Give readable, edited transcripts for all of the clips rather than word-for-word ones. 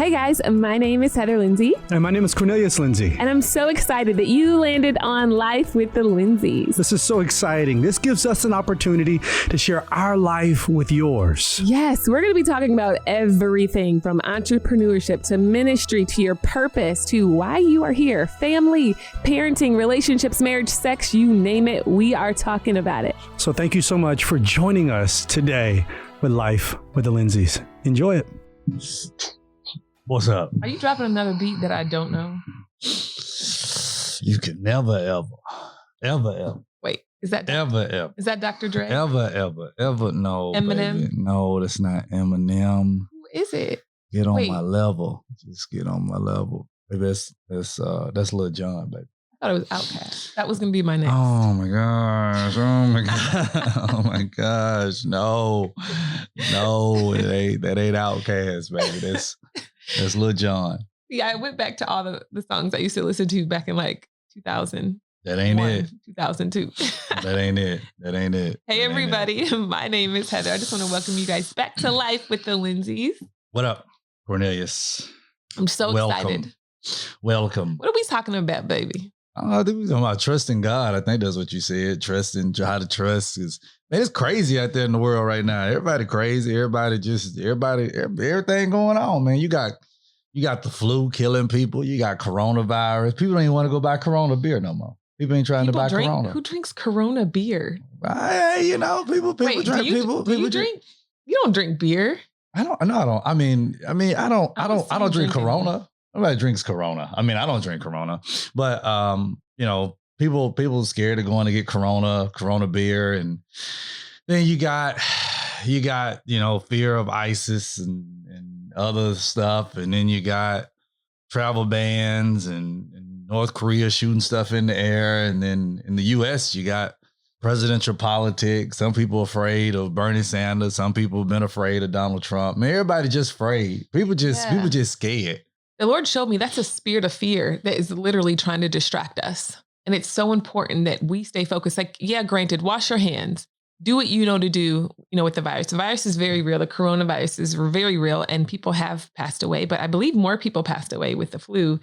Hey guys, my name is Heather Lindsey. And my name is Cornelius Lindsey. And I'm so excited that you landed on Life with the Lindseys. This is so exciting. This gives us an opportunity to share our life with yours. Yes, we're going to be talking about everything from entrepreneurship to ministry to your purpose to why you are here, family, parenting, relationships, marriage, sex, you name it. We are talking about it. So thank you so much for joining us today with Life with the Lindseys. Enjoy it. What's up? Are you dropping another beat that I don't know? You can never, ever. Wait, is that Ever. Is that Dr. Dre? Ever. No, Eminem? baby. No, that's not Eminem. Who is it? Get on my level. Just get on my level. Baby, that's Lil Jon, baby. I thought it was Outkast. That was going to be my next. Oh my gosh. Oh my gosh. No, that ain't Outkast, baby. That's Lil Jon. Yeah, I went back to all the songs I used to listen to back in like 2000. That ain't it. 2002. That ain't it. Hey, everybody. My name is Heather. I just want to welcome you guys back to Life with the Lindseys. What up, Cornelius? I'm so excited. Welcome. What are we talking about, baby? I think we're talking about trusting God. I think that's what you said. Trusting, how to trust is, man, it's crazy out there in the world right now. Everybody crazy. Everything going on, man. You got the flu killing people. You got coronavirus. People don't even want to go buy Corona beer no more. People ain't trying to buy Corona. Who drinks Corona beer? People Wait, drink. Do you drink? You don't drink beer. I don't. I don't drink Corona. Nobody drinks Corona. I mean, I don't drink Corona, but people scared of going to get Corona beer, and then you got fear of ISIS and other stuff, and then you got travel bans and North Korea shooting stuff in the air, and then in the U.S. you got presidential politics. Some people afraid of Bernie Sanders. Some people have been afraid of Donald Trump. Man, everybody just afraid. People just scared. The Lord showed me that's a spirit of fear that is literally trying to distract us. And it's so important that we stay focused. Like, yeah, granted, wash your hands. Do what you know to do, with the virus. The virus is very real. The coronavirus is very real, and people have passed away. But I believe more people passed away with the flu,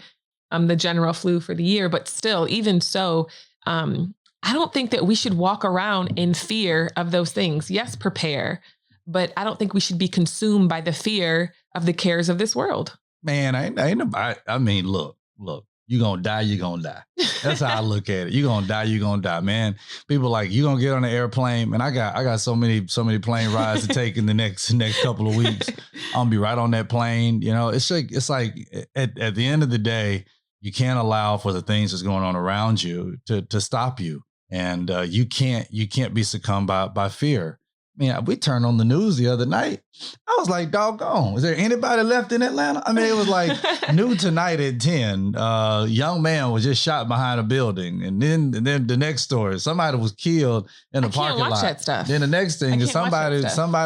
the general flu for the year. But still, even so, I don't think that we should walk around in fear of those things. Yes, prepare. But I don't think we should be consumed by the fear of the cares of this world. Man, I mean, look, you're going to die. That's how I look at it. You're going to die, man. People like, you going to get on the airplane. Man, I got so many plane rides to take in the next couple of weeks. I'm going to be right on that plane. It's like at the end of the day, you can't allow for the things that's going on around you to stop you. And you can't be succumbed by fear. Man, we turned on the news the other night. I was like, doggone, is there anybody left in Atlanta? I mean, it was like new tonight at 10. Young man was just shot behind a building. And then the next story, somebody was killed in a parking lot. I can't watch that stuff. Then the next thing is somebody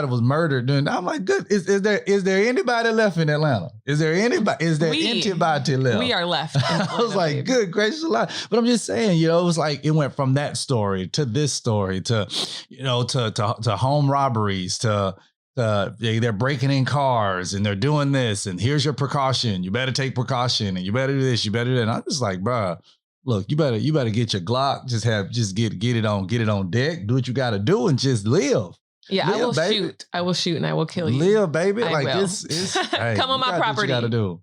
was murdered. I'm like, good. Is there anybody left in Atlanta? Is there anybody left? We are left. I was like, baby. Good gracious alive. But I'm just saying, it was like, it went from that story to this story to home robberies to they're breaking in cars and they're doing this, and here's your precaution. You better take precaution, and you better do this, you better do that. And I'm just like, bro, look, you better get your Glock, just get it on deck, do what you got to do, and just live. Yeah, live, I will shoot and I will kill you. Live, baby. It's hey, come on my property. You got to do.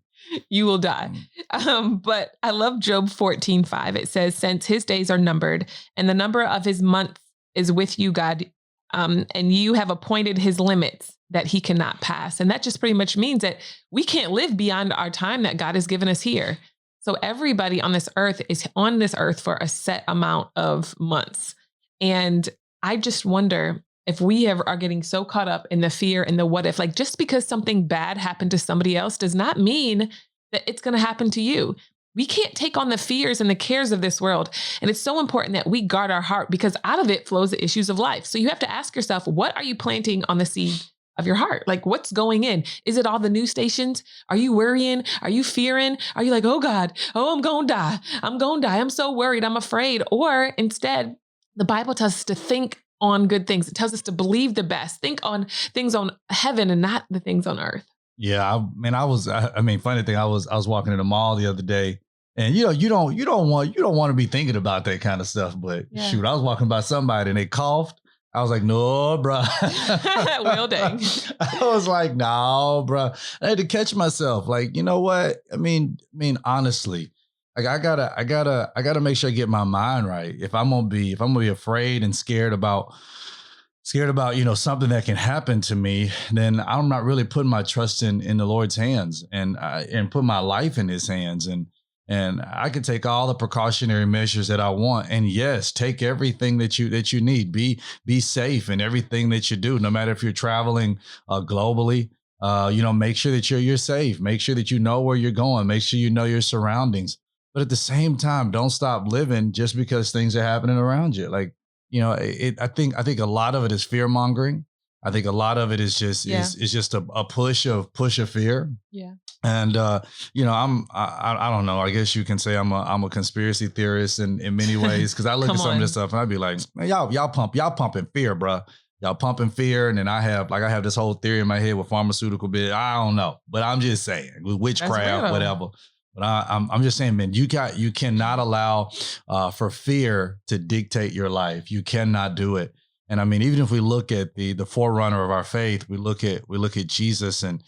You will die. But I love Job 14:5. It says, since his days are numbered and the number of his months is with you, God, and you have appointed his limits that he cannot pass. And that just pretty much means that we can't live beyond our time that God has given us here. So everybody on this earth is on this earth for a set amount of months. And I just wonder if we are getting so caught up in the fear and the what if, like just because something bad happened to somebody else does not mean that it's going to happen to you. We can't take on the fears and the cares of this world. And it's so important that we guard our heart, because out of it flows the issues of life. So you have to ask yourself, what are you planting on the seed of your heart? Like, what's going in? Is it all the news stations? Are you worrying? Are you fearing? Are you like, oh God, I'm going to die. I'm so worried. I'm afraid. Or instead, the Bible tells us to think on good things. It tells us to believe the best. Think on things on heaven and not the things on earth. Yeah, I mean, funny thing, I was walking in the mall the other day, and you don't want to be thinking about that kind of stuff. But Yeah. shoot, I was walking by somebody and they coughed. I was like, no, bro. Well, dang. I was like, no, bro. I had to catch myself. Like, you know what? Honestly, like I gotta make sure I get my mind right. If I'm gonna be afraid and scared about something that can happen to me, then I'm not really putting my trust in the Lord's hands, and put my life in his hands. And I can take all the precautionary measures that I want, and yes, take everything that you need. Be safe in everything that you do, no matter if you're traveling globally. Make sure that you're safe. Make sure that you know where you're going. Make sure you know your surroundings. But at the same time, don't stop living just because things are happening around you. Like, I think a lot of it is fear mongering. I think a lot of it is just is just a push of fear. Yeah. And I don't know. I guess you can say I'm a conspiracy theorist in many ways, because I look at some of this stuff and I'd be like, man, y'all pumping fear, bro. Y'all pumping fear, and then I have this whole theory in my head with pharmaceutical bit. I don't know, but I'm just saying, with witchcraft, whatever. But I'm just saying, man, you cannot allow for fear to dictate your life. You cannot do it. And I mean, even if we look at the forerunner of our faith, we look at Jesus, and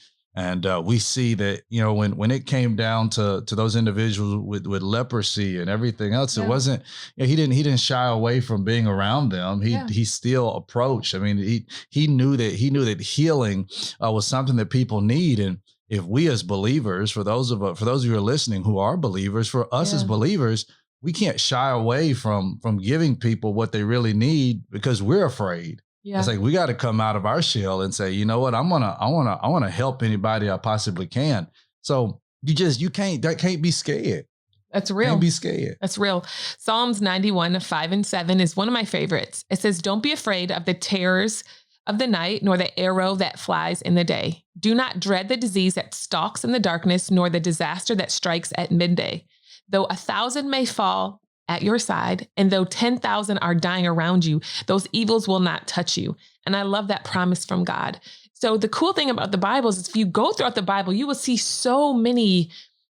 we see that, when it came down to those individuals with leprosy and everything else, it wasn't, he didn't shy away from being around them. He still approached. I mean, he knew that healing was something that people need. And if we as believers, for those of you who are listening who are believers, for us as believers, we can't shy away from giving people what they really need because we're afraid. Yeah. It's like, we got to come out of our shell and say, you know what, I want to help anybody I possibly can. So you can't be scared. That's real. Can't be scared. That's real. Psalms 91:5-7 is one of my favorites. It says, don't be afraid of the terrors of the night, nor the arrow that flies in the day. Do not dread the disease that stalks in the darkness, nor the disaster that strikes at midday. Though 1,000 may fall at your side, and though 10,000 are dying around you, those evils will not touch you. And I love that promise from God. So the cool thing about the Bible is if you go throughout the Bible, you will see so many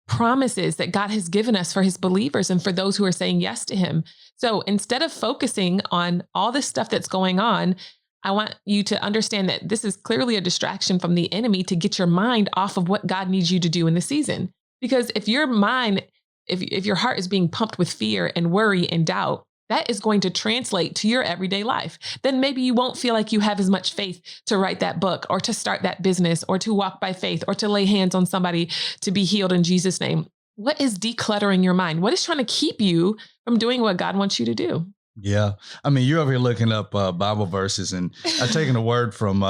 promises that God has given us for his believers and for those who are saying yes to him. So instead of focusing on all this stuff that's going on, I want you to understand that this is clearly a distraction from the enemy to get your mind off of what God needs you to do in the season. Because if your mind, if your heart is being pumped with fear and worry and doubt, that is going to translate to your everyday life. Then maybe you won't feel like you have as much faith to write that book or to start that business or to walk by faith or to lay hands on somebody to be healed in Jesus' name. What is decluttering your mind? What is trying to keep you from doing what God wants you to do? Yeah. I mean, you're over here looking up Bible verses, and I've taken a word from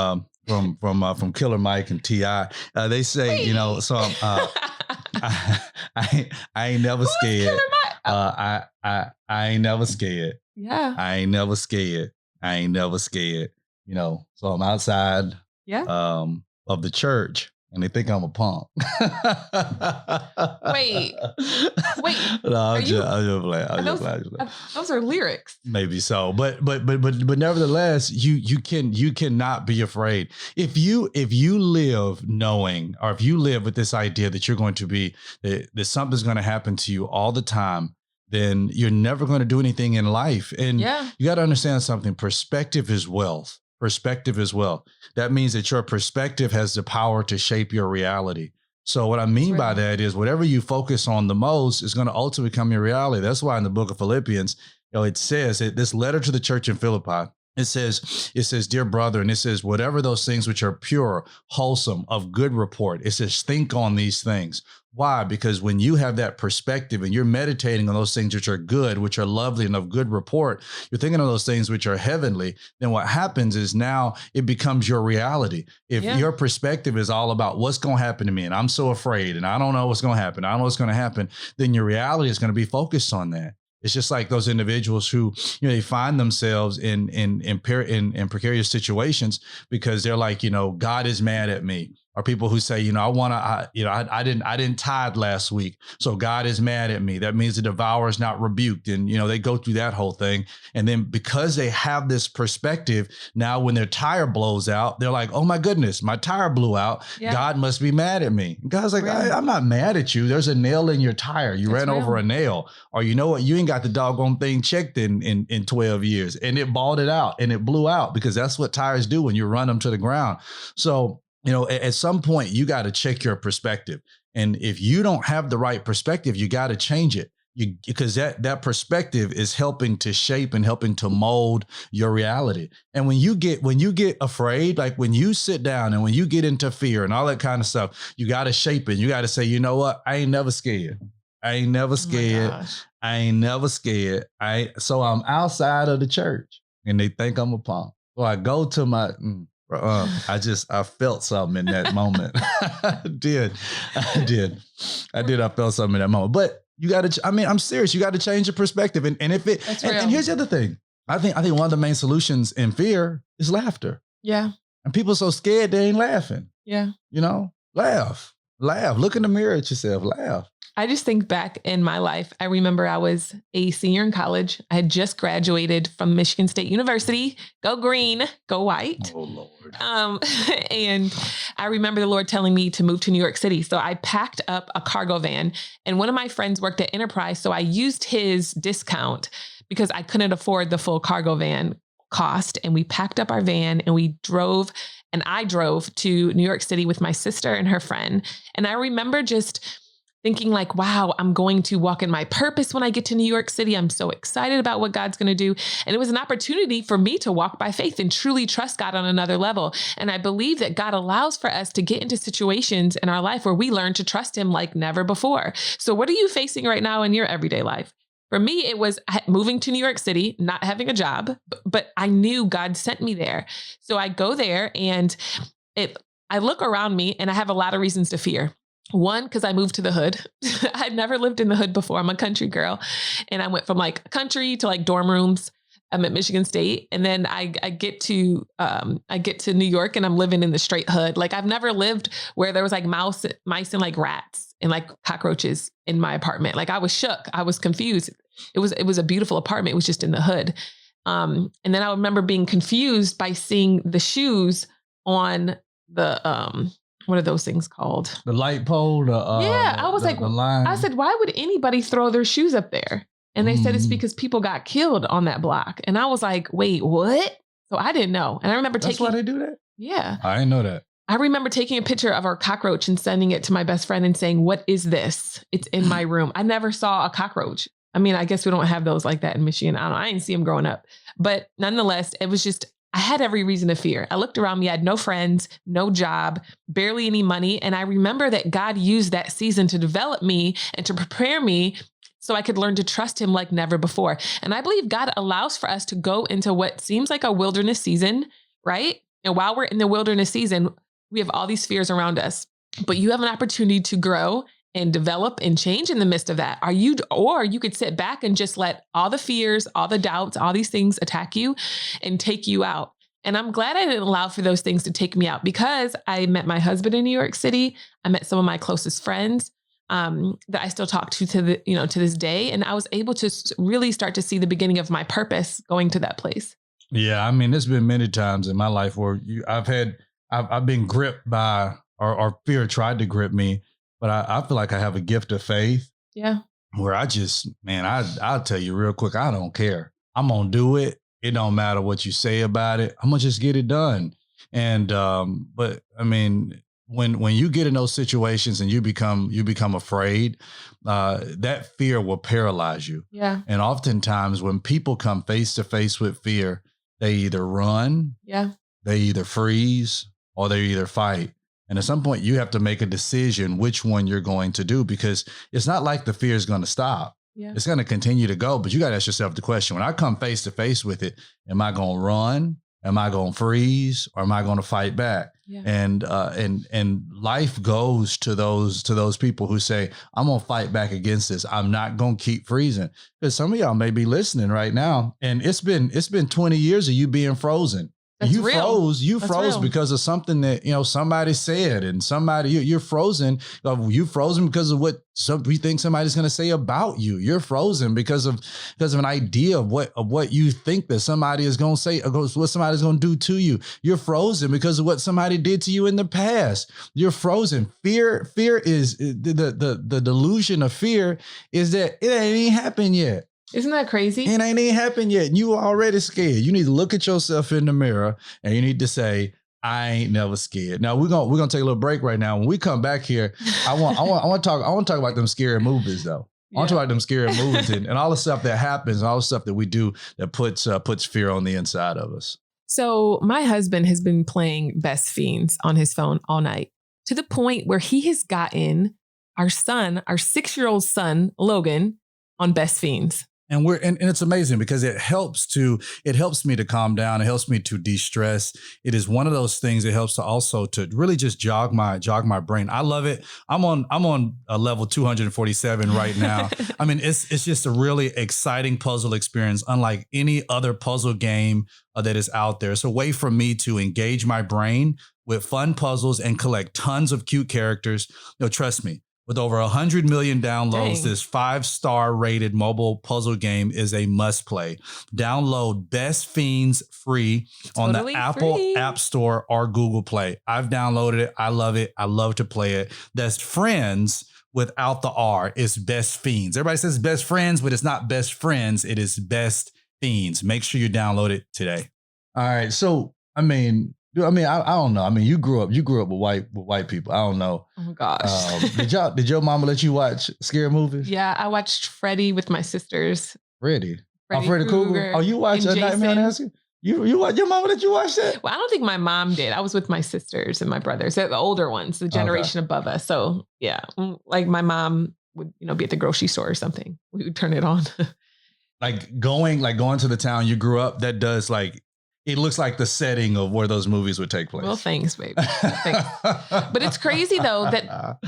Killer Mike and T.I. They say, so I ain't never scared. I ain't never scared. Yeah. I ain't never scared. I ain't never scared. So I'm outside of the church, and they think I'm a punk. Wait. No, I'm just playing. Those are lyrics. Maybe so, but nevertheless, you cannot be afraid if you live knowing, or if you live with this idea that you're going to be that something's going to happen to you all the time. Then you're never going to do anything in life. And you got to understand something. Perspective is wealth. Perspective as well. That means that your perspective has the power to shape your reality. So what I mean by that is whatever you focus on the most is going to ultimately become your reality. That's why in the book of Philippians, it says that this letter to the church in Philippi, it says, dear brother, and it says, whatever those things which are pure, wholesome, of good report, it says, think on these things. Why? Because when you have that perspective and you're meditating on those things which are good, which are lovely and of good report, you're thinking of those things which are heavenly, then what happens is now it becomes your reality. If your perspective is all about what's going to happen to me and I'm so afraid and I don't know what's going to happen, I don't know what's going to happen, then your reality is going to be focused on that. It's just like those individuals who, they find themselves in precarious situations because they're like, God is mad at me. or people who say, I didn't tithe last week, so God is mad at me. That means the devourer is not rebuked. And, they go through that whole thing. And then because they have this perspective, now when their tire blows out, they're like, oh my goodness, my tire blew out. Yeah. God must be mad at me. And God's like, I'm not mad at you. There's a nail in your tire. You ran over a nail. Or you know what? You ain't got the doggone thing checked in 12 years. And it balled it out and it blew out, because that's what tires do when you run them to the ground. So, at some point you got to check your perspective. And if you don't have the right perspective, you got to change it. Because that perspective is helping to shape and helping to mold your reality. And when you get afraid, like when you sit down and when you get into fear and all that kind of stuff, you got to shape it. You got to say, you know what? I ain't never scared. I ain't never scared. So I'm outside of the church and they think I'm a punk. So I go to my, I felt something in that moment. I did. I felt something in that moment, but you got to, I'm serious. You got to change your perspective. And if it, and here's the other thing. I think one of the main solutions in fear is laughter. Yeah. And people are so scared, they ain't laughing. Yeah. Laugh, look in the mirror at yourself, laugh. I just think back in my life. I remember I was a senior in college. I had just graduated from Michigan State University. Go green, go white. Oh, Lord. And I remember the Lord telling me to move to New York City. So I packed up a cargo van, and one of my friends worked at Enterprise. So I used his discount because I couldn't afford the full cargo van cost. And we packed up our van and I drove to New York City with my sister and her friend. And I remember just thinking like, wow, I'm going to walk in my purpose when I get to New York City. I'm so excited about what God's going to do. And it was an opportunity for me to walk by faith and truly trust God on another level. And I believe that God allows for us to get into situations in our life where we learn to trust him like never before. So what are you facing right now in your everyday life? For me, it was moving to New York City, not having a job, but I knew God sent me there. So I go there and I look around me and I have a lot of reasons to fear. One, because I moved to the hood. I'd never lived in the hood before. I'm a country girl. And I went from like country to like dorm rooms. I'm at Michigan State. And then I get to New York and I'm living in the straight hood. Like I've never lived where there was like mice and like rats and like cockroaches in my apartment. Like I was shook. I was confused. It was a beautiful apartment. It was just in the hood. And then I remember being confused by seeing the shoes on the, what are those things called? The light pole? I was like, I said, why would anybody throw their shoes up there? And they said it's because people got killed on that block. And I was like, wait, what? So I didn't know. And I remember That's why they do that? Yeah. I didn't know that. I remember taking a picture of our cockroach and sending it to my best friend and saying, what is this? It's in my room. I never saw a cockroach. I mean, I guess we don't have those like that in Michigan. I don't know. I didn't see them growing up. But nonetheless, it was just, I had every reason to fear. I looked around me. I had no friends, no job, barely any money. And I remember that God used that season to develop me and to prepare me so I could learn to trust him like never before. And I believe God allows for us to go into what seems like a wilderness season, right? And while we're in the wilderness season, we have all these fears around us, but you have an opportunity to grow and develop and change in the midst of that. Or you could sit back and just let all the fears, all the doubts, all these things attack you and take you out. And I'm glad I didn't allow for those things to take me out, because I met my husband in New York City. I met some of my closest friends that I still talk to this day. And I was able to really start to see the beginning of my purpose going to that place. Yeah. I mean, there's been many times in my life where I've been gripped by, or fear tried to grip me, but I feel like I have a gift of faith. Yeah. Where I'll tell you real quick, I don't care. I'm going to do it. It don't matter what you say about it. I'm going to just get it done. And, but I mean, when you get in those situations and you become afraid, that fear will paralyze you. Yeah. And oftentimes when people come face to face with fear, they either run, they either freeze, or they either fight. And at some point you have to make a decision which one you're going to do, because it's not like the fear is going to stop. Yeah. It's going to continue to go, but you got to ask yourself the question: when I come face to face with it, am I going to run? Am I going to freeze, or am I going to fight back? Yeah. And life goes to those people who say, I'm going to fight back against this. I'm not going to keep freezing. Because some of y'all may be listening right now, and it's been 20 years of you being frozen. That's you real. You That's froze real. because of something that, somebody said, and you're frozen. You frozen because of what we think somebody's going to say about you. You're frozen because of an idea of what you think that somebody is going to say, or what somebody's going to do to you. You're frozen because of what somebody did to you in the past. You're frozen. Fear is the delusion of fear is that it ain't even happened yet. Isn't that crazy? It ain't even happened yet. You are already scared. You need to look at yourself in the mirror and you need to say, I ain't never scared. Now we're gonna take a little break right now. When we come back here, I want to talk about them scary movies though. I want to talk about them scary movies and all the stuff that happens, and all the stuff that we do that puts fear on the inside of us. So my husband has been playing Best Fiends on his phone all night, to the point where he has gotten our 6-year-old son, Logan, on Best Fiends. And it's amazing because it helps me to calm down. It helps me to de-stress. It is one of those things that helps to really just jog my brain. I love it. I'm on a level 247 right now. I mean, it's just a really exciting puzzle experience, unlike any other puzzle game that is out there. It's a way for me to engage my brain with fun puzzles and collect tons of cute characters. Trust me. With over 100 million downloads, this 5-star rated mobile puzzle game is a must play. Download Best Fiends free on the Apple App Store or Google Play. I've downloaded it. I love it. I love to play it. That's friends without the R. It's Best Fiends. Everybody says Best Friends, but it's not Best Friends. It is Best Fiends. Make sure you download it today. All right. So, I don't know. I mean, you grew up with white people. I don't know. Oh gosh. Did your mama let you watch scary movies? Yeah, I watched Freddy with my sisters. Freddy Krueger. Krueger. Oh, you watched A Nightmare on Elm Street? You watch, your mama let you watch that? Well, I don't think my mom did. I was with my sisters and my brothers, the older ones, the generation above us. So yeah, like my mom would, be at the grocery store or something. We would turn it on. like going to the town you grew up, that does it looks like the setting of where those movies would take place. Well, thanks, baby. Thanks. But it's crazy though that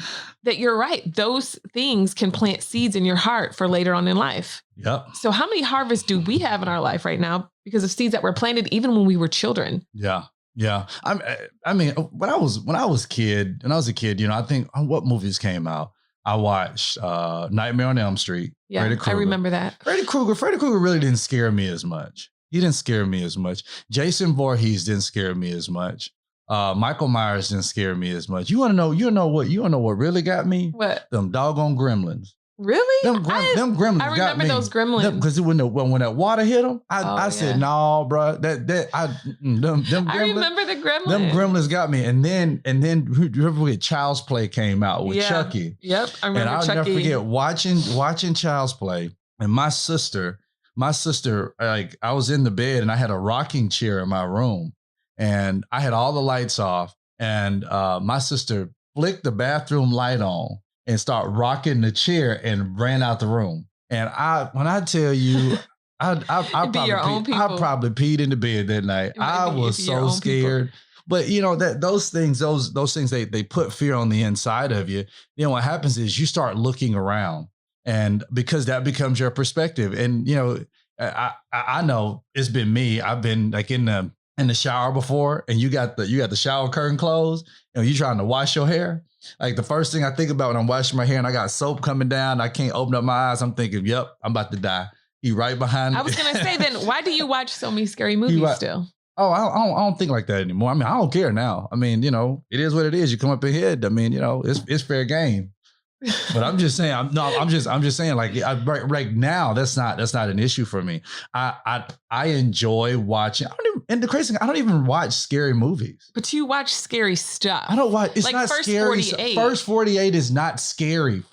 you're right. Those things can plant seeds in your heart for later on in life. Yep. So how many harvests do we have in our life right now because of seeds that were planted even when we were children? Yeah. Yeah. I mean, when I was a kid, I think what movies came out? I watched Nightmare on Elm Street. Yeah, I remember that. Freddy Krueger really didn't scare me as much. He didn't scare me as much. Jason Voorhees didn't scare me as much. Michael Myers didn't scare me as much. You want to know what really got me? What? Them doggone gremlins. Really? Them gremlins got me. I remember those gremlins. Because when that water hit them, I said, no, bro. Them gremlins. I remember the gremlins. Them gremlins got me. And then remember when Child's Play came out with Chucky. Yep, I remember Chucky. And I'll never forget watching Child's Play. And my sister, I was in the bed and I had a rocking chair in my room and I had all the lights off and my sister flicked the bathroom light on and started rocking the chair and ran out the room. And when I tell you, I probably peed in the bed that night. I was so scared. But those things, they put fear on the inside of you. What happens is you start looking around. And because that becomes your perspective. And, I know it's been me. I've been in the shower before and you got the shower curtain closed and you trying to wash your hair. Like the first thing I think about when I'm washing my hair and I got soap coming down, I can't open up my eyes. I'm thinking, yep, I'm about to die. He right behind me. I was going to say then, why do you watch so many scary movies still? Oh, I don't think like that anymore. I mean, I don't care now. I mean, it is what it is. You come up ahead. I mean, it's fair game. But I'm just saying, I'm just saying, right now, that's not an issue for me. I enjoy watching. And the crazy thing, I don't even watch scary movies. But you watch scary stuff. I don't watch. It's like not First scary. 48. First 48 is not scary.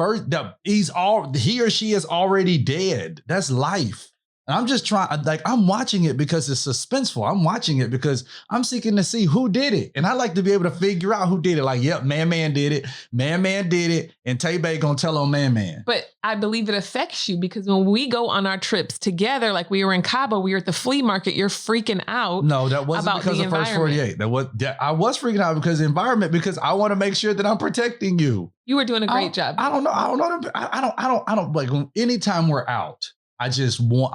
He or she is already dead. That's life. And I'm just trying, I'm watching it because it's suspenseful. I'm watching it because I'm seeking to see who did it. And I like to be able to figure out who did it. Like, yep, Man did it. Man did it. And Tay-Bay gonna tell on Man. But I believe it affects you because when we go on our trips together, like we were in Cabo, we were at the flea market, you're freaking out. No, that wasn't because of First 48. I was freaking out because of the environment, because I want to make sure that I'm protecting you. You were doing a great job. I don't know. I don't like anytime we're out. I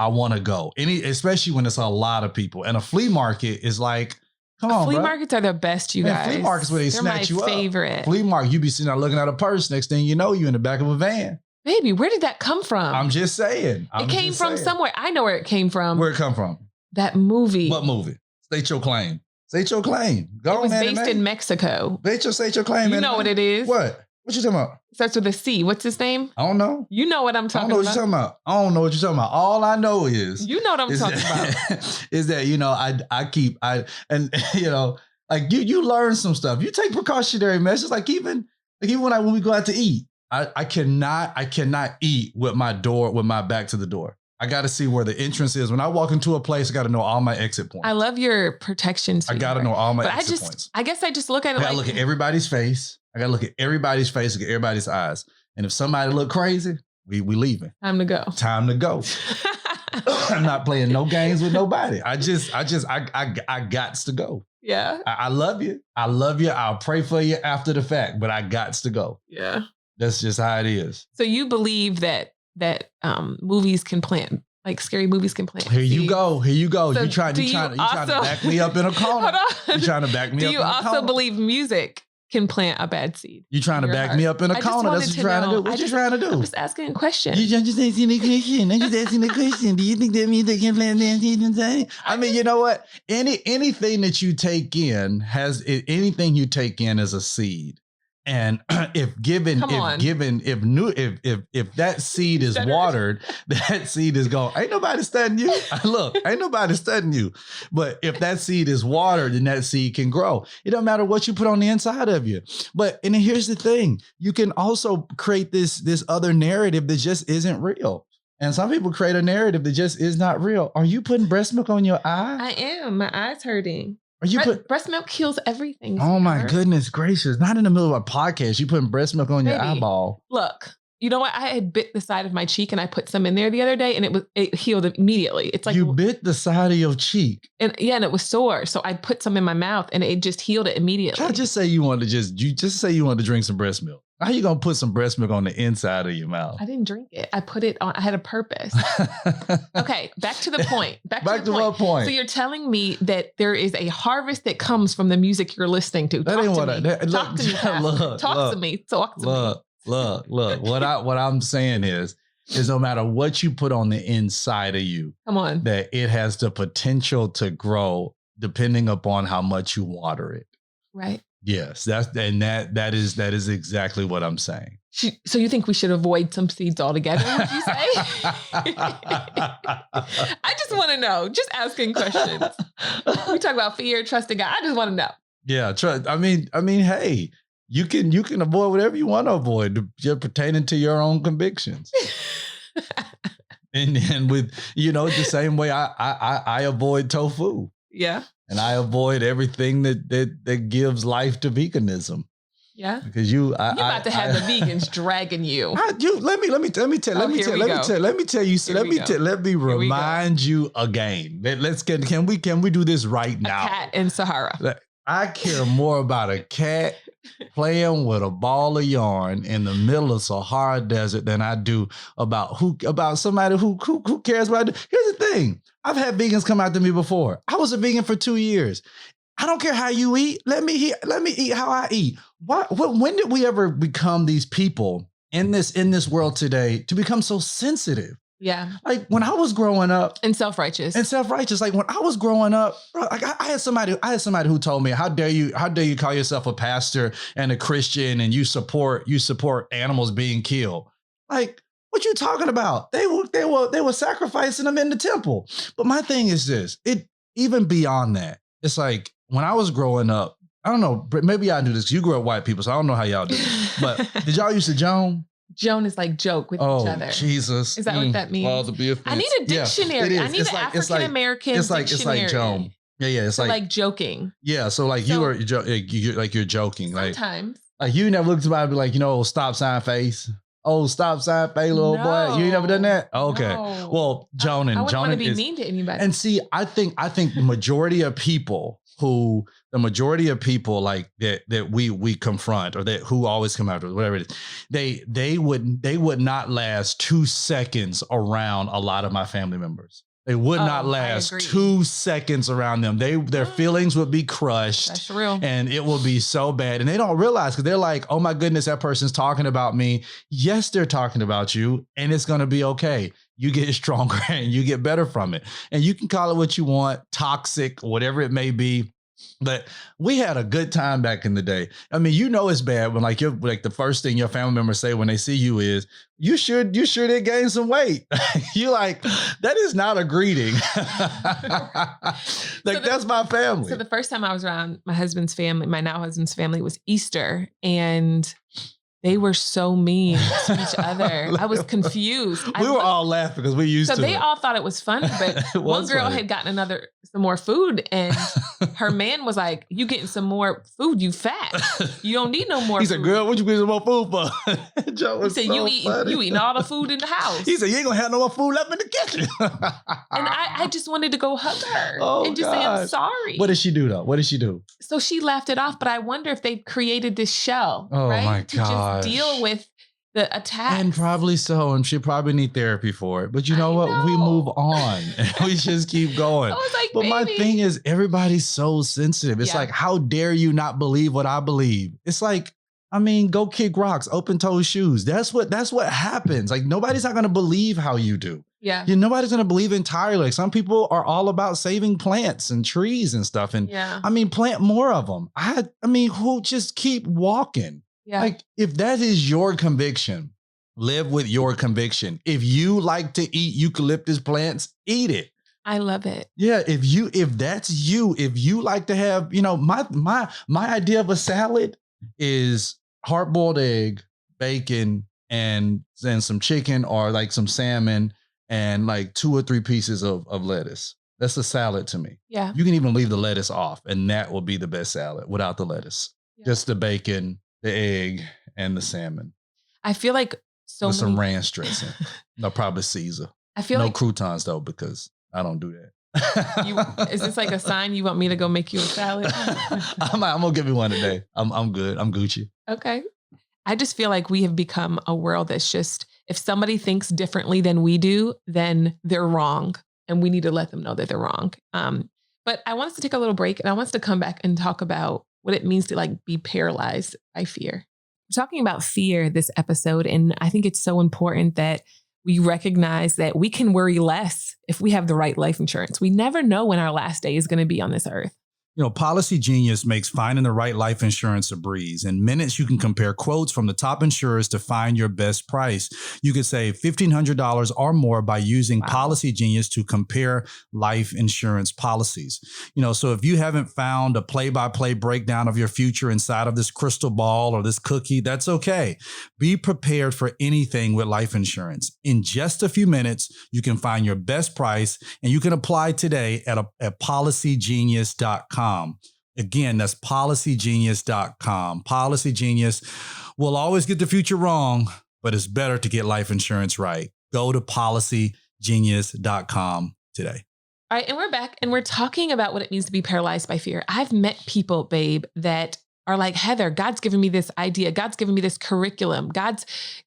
want to go. Especially when it's a lot of people. And a flea market is like Come on, Flea bro. markets are the best, you Man, guys. flea markets where they They're snatch my you up. favorite. Flea market, you be sitting there looking at a purse. Next thing you know, you in the back of a van. Baby, where did that come from? I'm just saying. It came from somewhere. I know where it came from. Where it come from? That movie. What movie? State your claim. State your claim. Go It was on, based in Mexico. State your claim. You know what it is. What? What you talking about? Starts with a C. What's his name? I don't know. You know what I'm I talking don't know what about. you're talking about. I don't know what you're talking about. All I know is You know what I'm talking about. is that, you know, you know, like you learn some stuff. You take precautionary measures, like even when we go out to eat. I cannot eat with my back to the door. I got to see where the entrance is. When I walk into a place, I got to know all my exit points. I love your protection. I got to know all my exit points. I guess I just look at it I got to look at everybody's face. I got to look at everybody's face, look at everybody's eyes. And if somebody look crazy, we leaving. Time to go. Time to go. I'm not playing no games with nobody. I gots to go. Yeah. I love you. I love you. I'll pray for you after the fact, but I gots to go. Yeah. That's just how it is. So you believe that movies can plant, like scary movies can plant. Here you go. Here you go. So you trying to back me up in a corner. Hold on. You trying to back me up in a corner. Do you also believe music can plant a bad seed? You trying to back me up in a corner. That's what you're trying to do. What you trying to do? I'm just asking a question. You just asking the question. I'm just asking the question. Do you think that music can plant bad seeds inside? I mean, you know what? Anything that you take in anything you take in is a seed. And if that seed is watered, that seed is gone. Ain't nobody studying you. Look, ain't nobody studying you. But if that seed is watered, then that seed can grow. It don't matter what you put on the inside of you. And then here's the thing. You can also create this other narrative that just isn't real. And some people create a narrative that just is not real. Are you putting breast milk on your eye? I am. My eye's hurting. Breast milk kills everything. Oh my goodness gracious. Not in the middle of a podcast. You putting breast milk on your eyeball. Look, you know what? I had bit the side of my cheek and I put some in there the other day and it healed immediately. It's like you bit the side of your cheek. And it was sore. So I put some in my mouth and it just healed it immediately. I just say you wanted to drink some breast milk. How you gonna put some breast milk on the inside of your mouth? I didn't drink it. I put it on. I had a purpose. Okay, back to the point. Back to what point? So you're telling me that there is a harvest that comes from the music you're listening to. Talk to me. Look. What I'm saying is no matter what you put on the inside of you, come on, that it has the potential to grow depending upon how much you water it. Right. Yes, that is exactly what I'm saying. So you think we should avoid some seeds altogether, would you say? I just want to know, just asking questions. We talk about fear, trusting God. I just want to know. Yeah, trust. I mean, hey, you can avoid whatever you want to avoid, just pertaining to your own convictions. and with, the same way I avoid tofu. Yeah. And I avoid everything that gives life to veganism. Yeah. Because you're about to have the vegans dragging you. Let me remind you again. Can we do this right now? A cat in Sahara. I care more about a cat playing with a ball of yarn in the middle of Sahara Desert than I do about somebody who cares about it. Here's the thing. I've had vegans come out to me before. I was a vegan for 2 years. I don't care how you eat. Let me eat how I eat. When did we ever become these people in this world today to become so sensitive? Yeah. Like when I was growing up. And self-righteous. Like when I was growing up, bro, like I had somebody who told me, how dare you call yourself a pastor and a Christian and you support animals being killed? Like, what you talking about? They were sacrificing them in the temple. But my thing is this, even beyond that, it's like when I was growing up, I don't know, maybe I do this because you grew up white people, so I don't know how y'all do it. But did y'all used to joan? Joan is like joke with each other. Oh, Jesus. Is that what that means? Well, to be offensive. I need a dictionary. Yeah, I need an African-American dictionary. It's like joan. Yeah. It's like joking. Yeah. So like you're joking. Sometimes. Like you never looked at somebody and be like, stop sign face. Oh, stop sign face, little boy. You ain't never done that? Okay. No. Well, joning. I wouldn't want to be mean to anybody. And see, I think the majority of people like that we confront or that who always come after us, whatever it is, they would not last 2 seconds around a lot of my family members. They would not I last agree. 2 seconds around them. Their feelings would be crushed. That's real. And it will be so bad. And they don't realize, because they're like, oh my goodness, that person's talking about me. Yes, they're talking about you, and it's going to be okay. You get stronger and you get better from it. And you can call it what you want, toxic, whatever it may be. But we had a good time back in the day. I mean, you know it's bad when like the first thing your family members say when they see you is, you sure did gain some weight. You like, that is not a greeting. That's my family. So the first time I was around my husband's family, my now husband's family, was Easter, and they were so mean to each other. I was confused. We were all laughing because we used to. So they all thought it was funny, but one girl funny. had gotten some more food, and her man was like, "You getting some more food? You fat. You don't need no more." He food. said, "Girl, what you getting some more food for?" Joe was He said, so funny. "You eating all the food in the house." He said, "You ain't gonna have no more food left in the kitchen." And I just wanted to go hug her and just say, "I'm gosh. sorry." What did she do though? What did she do? So she laughed it off, but I wonder if they've created this shell, Oh, right? my To just gosh. deal with the attack. And probably so, and she probably need therapy for it. But you know what? We move on and we just keep going. I was like, But my baby. thing is, everybody's so sensitive. It's Yeah. like, how dare you not believe what I believe? It's like, I mean, go kick rocks, open toe shoes. That's what happens. Like, nobody's not going to believe how you do. Yeah. Nobody's going to believe entirely. Like, some people are all about saving plants and trees and stuff. And Yeah. I mean, plant more of them. I mean, who just keep walking? Yeah. Like, if that is your conviction, live with your conviction. If you like to eat eucalyptus plants, eat it. I love it. Yeah, if that's you, if you like to have, my idea of a salad is hard-boiled egg, bacon, and some chicken or like some salmon and like 2 or 3 pieces of lettuce. That's a salad to me. Yeah. You can even leave the lettuce off, and that will be the best salad without the lettuce. Yeah. Just the bacon, the egg, and the salmon. I feel like With some ranch dressing. No, probably Caesar. I feel no like croutons though, because I don't do that. is this like a sign you want me to go make you a salad? I'm gonna give you one today. I'm good. I'm Gucci. Okay. I just feel like we have become a world that's just, if somebody thinks differently than we do, then they're wrong. And we need to let them know that they're wrong. But I want us to take a little break, and I want us to come back and talk about what it means to like be paralyzed by fear. We're talking about fear this episode, and I think it's so important that we recognize that we can worry less if we have the right life insurance. We never know when our last day is going to be on this earth. Policy Genius makes finding the right life insurance a breeze. In minutes, you can compare quotes from the top insurers to find your best price. You could save $1,500 or more by using Policy Genius to compare life insurance policies. So if you haven't found a play-by-play breakdown of your future inside of this crystal ball or this cookie, that's okay. Be prepared for anything with life insurance. In just a few minutes, you can find your best price, and you can apply today at policygenius.com. Again, that's policygenius.com. Policy Genius will always get the future wrong, but it's better to get life insurance right. Go to policygenius.com today. All right. And we're back, and we're talking about what it means to be paralyzed by fear. I've met people, babe, that are like, Heather, God's given me this idea. God's given me this curriculum. God's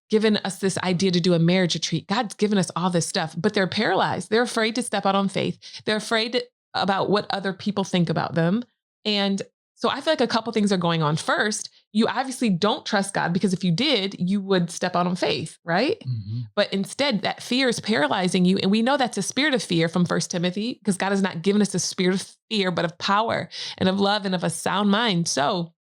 given us this idea to do a marriage retreat. God's given us all this stuff, but they're paralyzed. They're afraid to step out on faith. They're afraid about what other people think about them. And so I feel like a couple things are going on. First, you obviously don't trust God, because if you did, you would step out on faith, right? Mm-hmm. But instead, that fear is paralyzing you. And we know that's a spirit of fear from 1 Timothy, because God has not given us a spirit of fear, but of power and of love and of a sound mind. So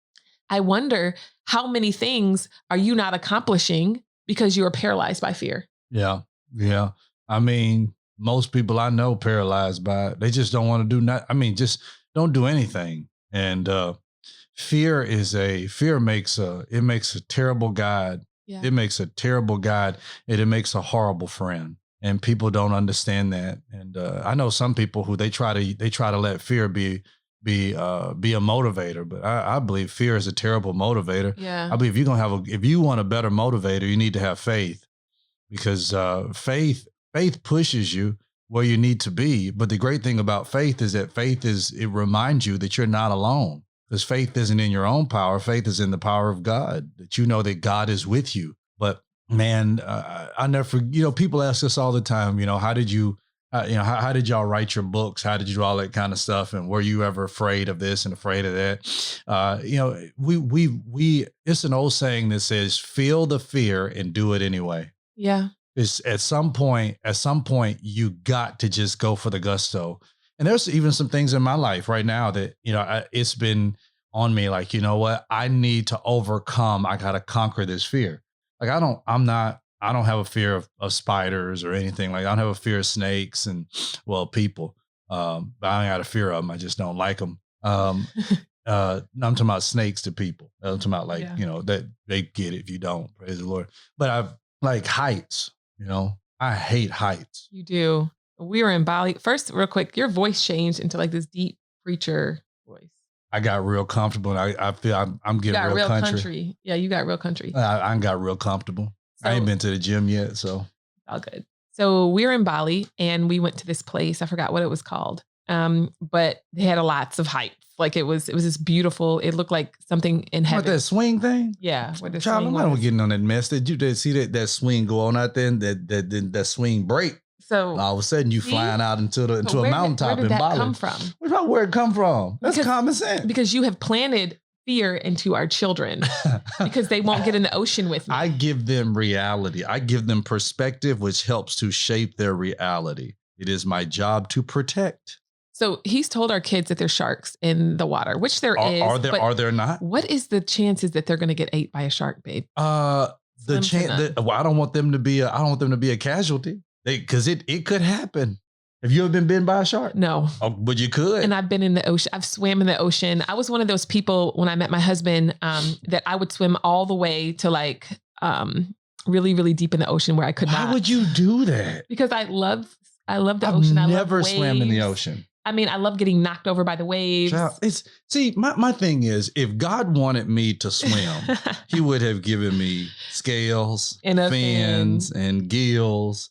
I wonder, how many things are you not accomplishing because you are paralyzed by fear? Yeah. Yeah. I mean, most people I know paralyzed by it. They just don't want to do nothing. I mean, just don't do anything. And fear makes a terrible guide. Yeah. It makes a terrible guide, and it makes a horrible friend. And people don't understand that. And I know some people who they try to let fear be a motivator, but I believe fear is a terrible motivator. Yeah. I believe if you want a better motivator, you need to have faith, because faith pushes you where you need to be. But the great thing about faith is that it reminds you that you're not alone, because faith isn't in your own power. Faith is in the power of God, that you know that God is with you. But man, I never, people ask us all the time, how did you how did y'all write your books? How did you do all that kind of stuff? And were you ever afraid of this and afraid of that? We it's an old saying that says, feel the fear and do it anyway. Yeah. It's at some point, you got to just go for the gusto. And there's even some things in my life right now that, it's been on me. Like, you know what? I need to overcome. I got to conquer this fear. Like, I don't have a fear of spiders or anything. Like, I don't have a fear of snakes and, people. But I ain't got a fear of them. I just don't like them. I'm talking about snakes to people. I'm talking about that they get it if you don't. Praise the Lord. But I've like heights, I hate heights. You do. We were in Bali. First, real quick, your voice changed into like this deep preacher voice. I got real comfortable. And I feel I'm getting real country. Yeah, you got real country. I got real comfortable. So, I ain't been to the gym yet, so. All good. So we were in Bali and we went to this place. I forgot what it was called. But they had lots of heights. Like it was this beautiful, it looked like something in heaven. What, that swing thing? Yeah. Child, I'm not getting on that mess. Did you see that swing go on out there and that swing break? So all of a sudden you flying out into a mountaintop in Bali. Where did that come from? What's about where it come from? That's common sense. Because you have planted fear into our children because they won't get in the ocean with me. I give them reality. I give them perspective, which helps to shape their reality. It is my job to protect. So he's told our kids that there's sharks in the water, which there is. Are there not? What is the chances that they're going to get ate by a shark, babe? I don't want them to be a casualty. Because it could happen. Have you ever been bitten by a shark? No. Oh, but you could. And I've been in the ocean. I've swam in the ocean. I was one of those people when I met my husband that I would swim all the way to like really, really deep in the oceen where I could not. Why would you do that? Because I love the ocean. I never swam in the ocean. I mean, I love getting knocked over by the waves. My thing is, if God wanted me to swim, he would have given me scales, and fins, and gills.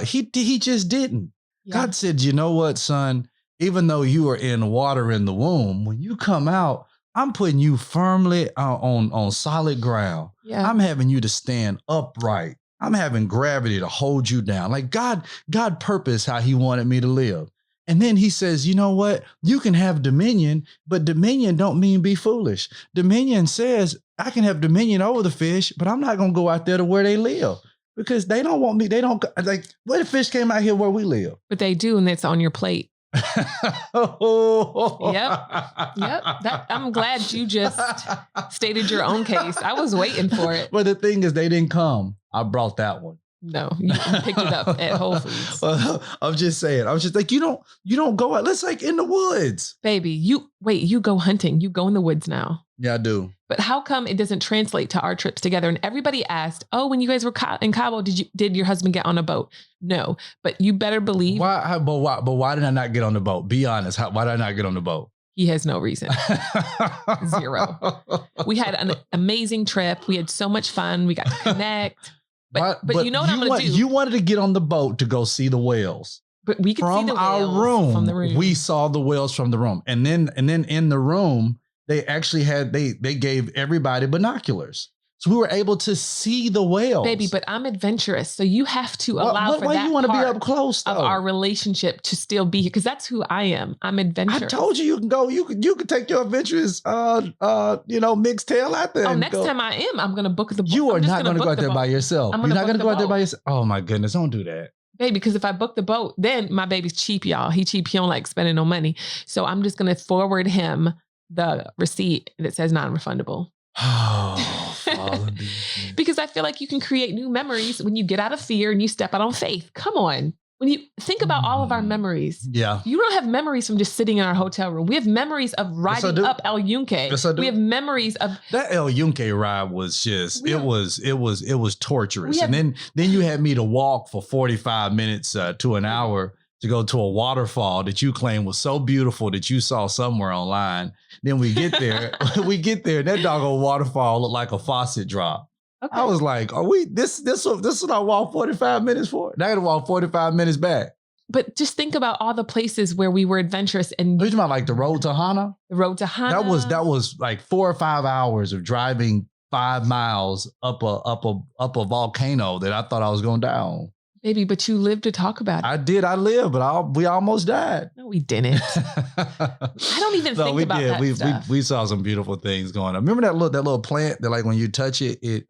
He just didn't. Yeah. God said, you know what, son, even though you are in water in the womb, when you come out, I'm putting you firmly on solid ground. Yeah. I'm having you to stand upright. I'm having gravity to hold you down. Like God purposed how he wanted me to live. And then he says, you know what? You can have dominion, but dominion don't mean be foolish. Dominion says I can have dominion over the fish, but I'm not going to go out there to where they live because they don't want me. They don't like, what if fish came out here where we live? But they do. And it's on your plate. Yep. I'm glad you just stated your own case. I was waiting for it. But the thing is, they didn't come. I brought that one. No, you picked it up at Whole Foods. I'm just saying. I was just like, you don't go out. Let's like in the woods. Baby, you go hunting. You go in the woods now. Yeah, I do. But how come it doesn't translate to our trips together? And everybody asked, oh, when you guys were in Cabo, did your husband get on a boat? No, but you better believe. Why? But why did I not get on the boat? Be honest. Why did I not get on the boat? He has no reason. Zero. We had an amazing trip. We had so much fun. We got to connect. But you know what I'm going to do? You wanted to get on the boat to go see the whales. But we could see the whales from the room. We saw the whales from the room. And then in the room, they actually had, they gave everybody binoculars. So we were able to see the whales. Baby, but I'm adventurous. So you have to allow for that why you want to be up close though? Of our relationship to still be here. Because that's who I am. I'm adventurous. I told you can go. You can take your adventurous mixed tail out there. Oh, next time I'm going to book the boat. You are not going to go out there by yourself. You're not going to go out there by yourself. Oh my goodness. Don't do that. Baby, because if I book the boat, then my baby's cheap, y'all. He cheap. He don't like spending no money. So I'm just going to forward him the receipt that says non-refundable. Because I feel like you can create new memories when you get out of fear and you step out on faith. Come on. When you think about all of our memories, yeah, you don't have memories from just sitting in our hotel room. We have memories of riding up El Yunque. Yes, I do. We have memories of that El Yunque ride was just it was torturous. And then you had me to walk for 45 minutes to an hour to go to a waterfall that you claim was so beautiful that you saw somewhere online. Then we get there, that doggone waterfall looked like a faucet drop. Okay. I was like, are we, this is what I walked 45 minutes for? Now I gotta walk 45 minutes back. But just think about all the places where we were adventurous. And you're talking about like the road to Hana? The road to Hana. That was like 4 or 5 hours of driving 5 miles up a volcano that I thought I was going to die on. Baby, but you lived to talk about it. I did. I lived, but we almost died. No, we didn't. I don't even think about that stuff. We saw some beautiful things going on. Remember that little plant that, like, when you touch it, it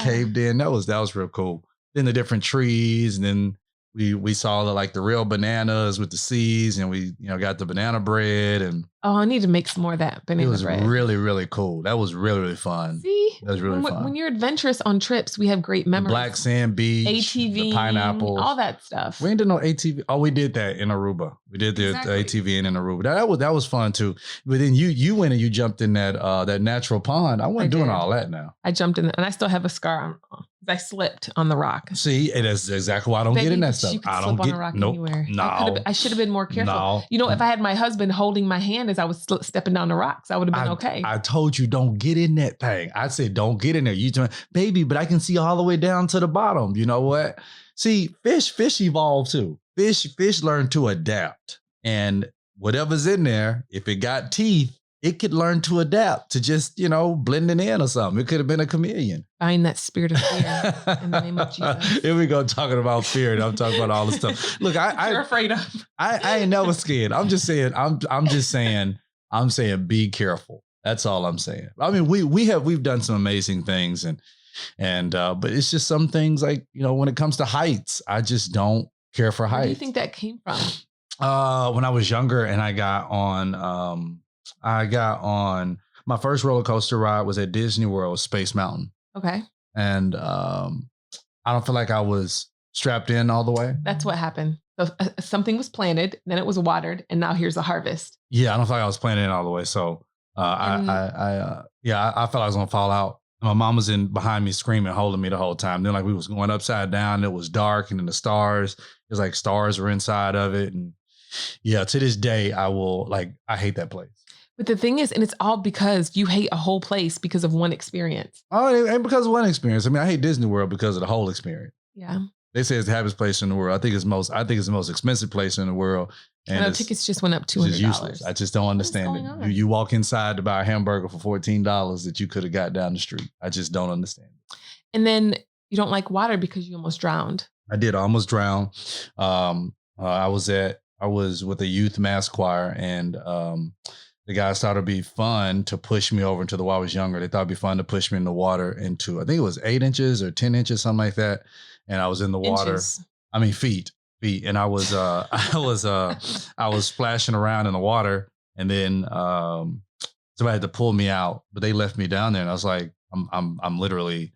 caved in. That was real cool. Then the different trees, and then we saw the real bananas with the seeds, and we got the banana bread. And I need to make some more of that banana bread. It was really, really cool. That was really, really fun. See, that was really fun. When you're adventurous on trips, we have great memories. The black sand beach, ATV, the pineapples, all that stuff. We didn't know ATV. Oh, we did that in Aruba. We did the ATV in Aruba. That was fun too. But then you went and you jumped in that natural pond. I wasn't doing all that now. I jumped in, and I still have a scar on. I slipped on the rock. See, that's exactly why I don't get in that stuff. I don't get anywhere. No, I should have been more careful. No. If I had my husband holding my hand as I was stepping down the rocks, I would have been okay. I told you, don't get in that thing. I said, don't get in there. You turn, baby, but I can see all the way down to the bottom. You know what? See, fish evolve too. Fish learn to adapt, and whatever's in there, if it got teeth, it could learn to adapt to just, blending in or something. It could have been a chameleon. Find that spirit of fear in the name of Jesus. Here we go, talking about fear, and I'm talking about all this stuff. Look, you're afraid of. I ain't never scared. I'm just saying. I'm saying, be careful. That's all I'm saying. I mean, we've done some amazing things, and but it's just some things like, when it comes to heights, I just don't care for heights. Where do you think that came from? When I was younger, and I got on my first roller coaster ride was at Disney World, Space Mountain. Okay. And I don't feel like I was strapped in all the way. That's what happened. So, something was planted, then it was watered, and now here's a harvest. Yeah, I don't feel like I was planted in all the way. So I felt I was gonna fall out. My mom was behind me screaming, holding me the whole time. Then we was going upside down. It was dark, and then the stars, it was like stars were inside of it. And yeah, to this day, I hate that place. But the thing is, and it's all because you hate a whole place because of one experience. Oh, and because of one experience. I mean, I hate Disney World because of the whole experience. Yeah. They say it's the happiest place in the world. I think it's the most expensive place in the world. And tickets just went up $200. I just don't understand it. You walk inside to buy a hamburger for $14 that you could have got down the street. I just don't understand it. And then you don't like water because you almost drowned. I did. I almost drowned. I was with a youth mass choir, and the guys thought it'd be fun to push me over into the water. I was younger. They thought it'd be fun to push me in the water into, I think it was 8 inches or 10 inches, something like that. And I was in the water. Feet. And I was splashing around in the water, and then somebody had to pull me out, but they left me down there, and I was like, I'm literally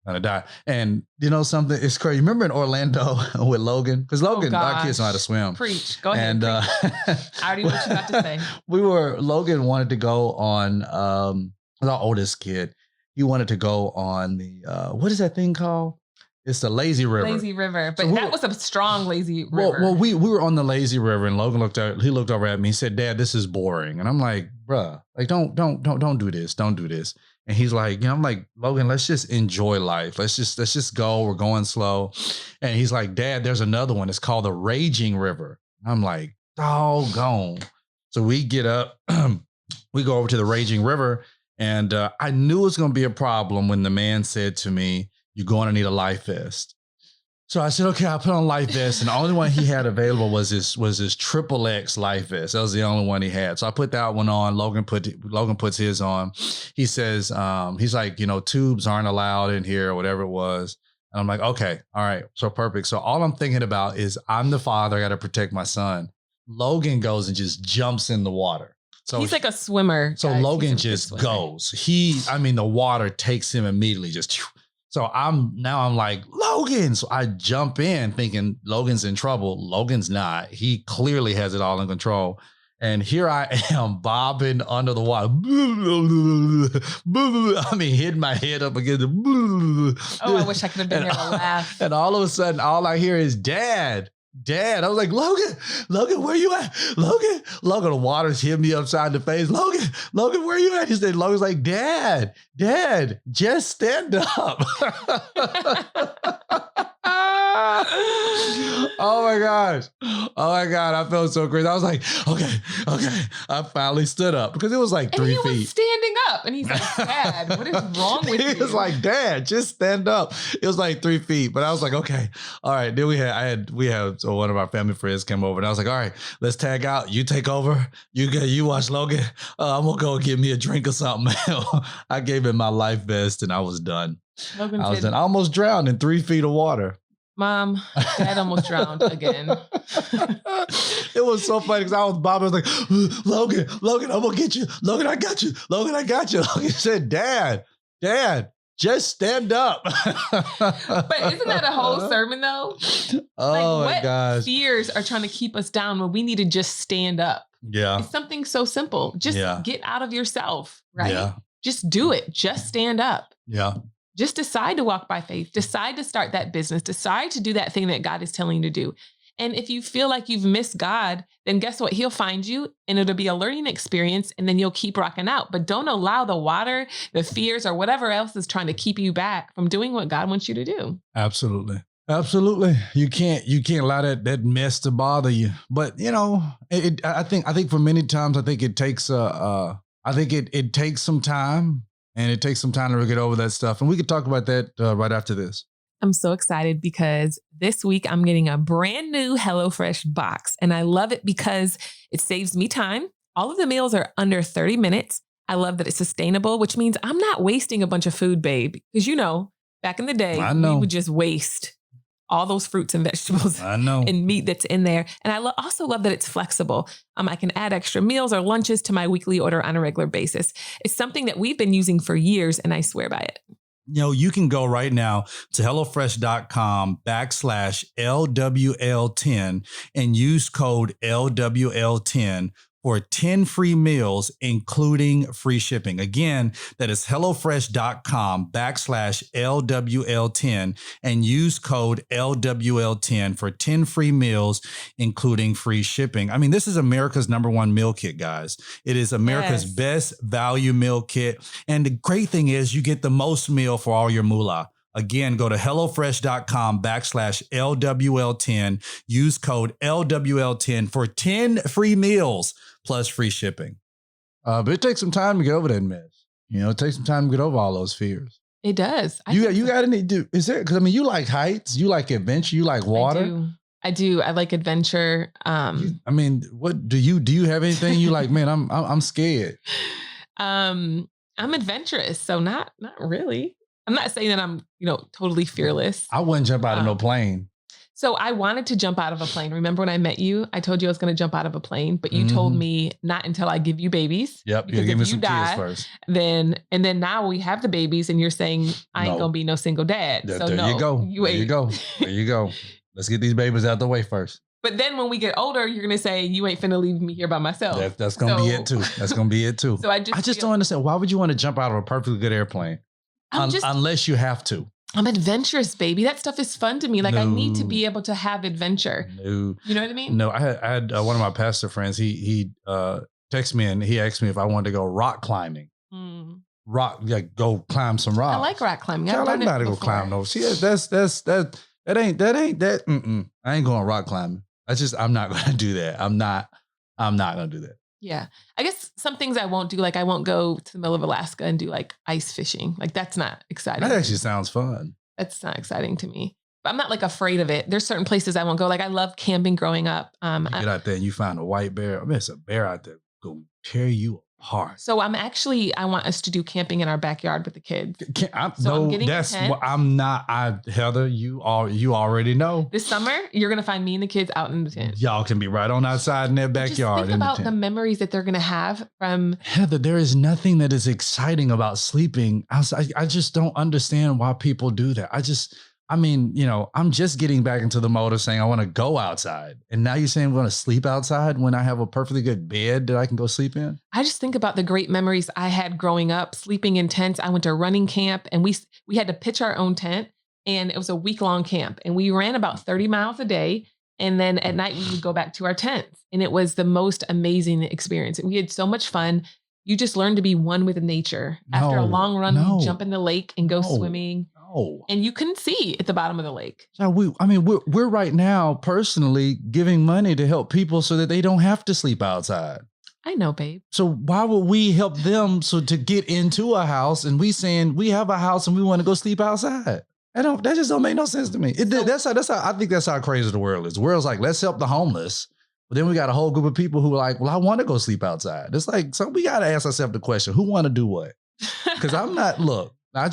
gonna die. And you know something? It's crazy. Remember in Orlando with Logan? Because Logan, our kids know how to swim. Preach. Go ahead. And I already know what you got to say. Logan wanted to go on, our oldest kid. He wanted to go on the, what is that thing called? It's the lazy river. Lazy river. But that was a strong lazy river. Well, we were on the lazy river, and Logan looked over at me. He said, "Dad, this is boring." And I'm like, "Bruh, don't do this. Don't do this." And he's like, I'm like, "Logan, let's just enjoy life. Let's just go. We're going slow." And he's like, "Dad, there's another one. It's called the Raging River." I'm like, doggone. So we get up, we go over to the Raging River, and I knew it was going to be a problem when the man said to me, "You're going to need a life vest." So I said, "Okay, I'll put on a life vest." And the only one he had available was his XXX life vest. That was the only one he had. So I put that one on. Logan puts his on. He says, he's like, tubes aren't allowed in here or whatever it was. And I'm like, okay, all right. So perfect. So all I'm thinking about is I'm the father. I got to protect my son. Logan goes and just jumps in the water. So he's like a swimmer. So guys. Logan just goes. The water takes him immediately. So I'm like, "Logan." So I jump in thinking Logan's in trouble. Logan's not. He clearly has it all in control. And here I am bobbing under the water. Hitting my head up against the. Oh, I wish I could have been here to laugh. And all of a sudden, all I hear is, "Dad. Dad." I was like, Logan, where you at? Logan, the water's hitting me upside the face. Logan, where you at? He said, Logan's like, Dad, just stand up. Oh my gosh. Oh my God. I felt so crazy. I was like, okay. I finally stood up because it was like 3 feet. And he was standing up and he's like, Dad, what is wrong with you? He was like, Dad, just stand up. It was like 3 feet, but I was like, okay. All right. Then we had so one of our family friends came over and I was like, all right, let's tag out. You take over. You watch Logan. I'm going to go get me a drink or something. I gave him my life vest and I was done. Logan I was said, done. I almost drowned in 3 feet of water. Mom, Dad almost drowned again. It was so funny because I was bobbing. I was like, Logan, I'm going to get you. Logan, I got you. Logan said, Dad, just stand up. But isn't that a whole sermon though? Oh like, my gosh. Fears are trying to keep us down when we need to just stand up. Yeah. It's something so simple. Just get out of yourself, right? Yeah. Just do it. Just stand up. Yeah. Just decide to walk by faith. Decide to start that business. Decide to do that thing that God is telling you to do. And if you feel like you've missed God, then guess what? He'll find you and it'll be a learning experience and then you'll keep rocking out. But don't allow the water, the fears, or whatever else is trying to keep you back from doing what God wants you to do. Absolutely. You can't allow that mess to bother you. But I think for many times, I think it takes it takes some time. And it takes some time to get over that stuff. And we could talk about that right after this. I'm so excited because this week I'm getting a brand new HelloFresh box. And I love it because it saves me time. All of the meals are under 30 minutes. I love that it's sustainable, which means I'm not wasting a bunch of food, babe. Because back in the day, we would just waste all those fruits and vegetables and meat that's in there. And I also love that it's flexible. I can add extra meals or lunches to my weekly order on a regular basis. It's something that we've been using for years and I swear by it. You can go right now to HelloFresh.com/LWL10 and use code LWL10 for 10 free meals, including free shipping. Again, that is HelloFresh.com/LWL10 and use code LWL10 for 10 free meals, including free shipping. I mean, this is America's #1 meal kit, guys. It is America's best value meal kit. And the great thing is you get the most meal for all your moolah. Again, go to HelloFresh.com/LWL10. Use code LWL10 for 10 free meals plus free shipping. But it takes some time to get over that mess. It takes some time to get over all those fears. It does. You got any? Is there? Because you like heights, you like adventure, you like water. I do. I like adventure. What do you? Do you have anything you like? Man, I'm scared. I'm adventurous, so not really. I'm not saying that I'm, totally fearless. I wouldn't jump out of no plane. So I wanted to jump out of a plane. Remember when I met you? I told you I was going to jump out of a plane, but you told me not until I give you babies. Yep, you give me some kids first. Then now we have the babies, and you're saying I ain't gonna be no single dad. There you go. There you go. Let's get these babies out the way first. But then when we get older, you're gonna say you ain't finna leave me here by myself. That's gonna be it too. That's gonna be it too. So I just don't understand. Why would you want to jump out of a perfectly good airplane? Unless you have to. I'm adventurous, baby. That stuff is fun to me. Like, I need to be able to have adventure. No. You know what I mean? No, I had one of my pastor friends. He texted me and he asked me if I wanted to go rock climbing. Go climb some rocks. I like rock climbing. I like to go climb those. See, that ain't. I ain't going rock climbing. I'm not going to do that. I'm not going to do that. Yeah. I guess some things I won't do, like I won't go to the middle of Alaska and do like ice fishing. Like that's not exciting. That actually sounds fun. That's not exciting to me. But I'm not like afraid of it. There's certain places I won't go. Like I love camping growing up. You get out there and you find a white bear. I mean, it's a bear out there. Go tear you apart. So I want us to do camping in our backyard with the kids. Heather, you already know. This summer, you're going to find me and the kids out in the tent. Y'all can be right on outside in their backyard. Just think about the memories that they're going to have from. Heather, there is nothing that is exciting about sleeping outside. I just don't understand why people do that. I'm just getting back into the mode of saying I want to go outside. And now you're saying I'm going to sleep outside when I have a perfectly good bed that I can go sleep in? I just think about the great memories I had growing up, sleeping in tents. I went to running camp and we had to pitch our own tent, and it was a week-long camp. And we ran about 30 miles a day. And then at night we would go back to our tents. And it was the most amazing experience. We had so much fun. You just learn to be one with nature. After a long run, you jump in the lake and go swimming. Oh. And you couldn't see at the bottom of the lake. Yeah, we're right now personally giving money to help people so that they don't have to sleep outside. I know, babe. So why would we help them to get into a house and we saying we have a house and we want to go sleep outside? That just don't make no sense to me. That's how I think that's how crazy the world is. The world's like, let's help the homeless. But then we got a whole group of people who are like, well, I want to go sleep outside. It's like, so we got to ask ourselves the question, who want to do what? Because I'm not, look, I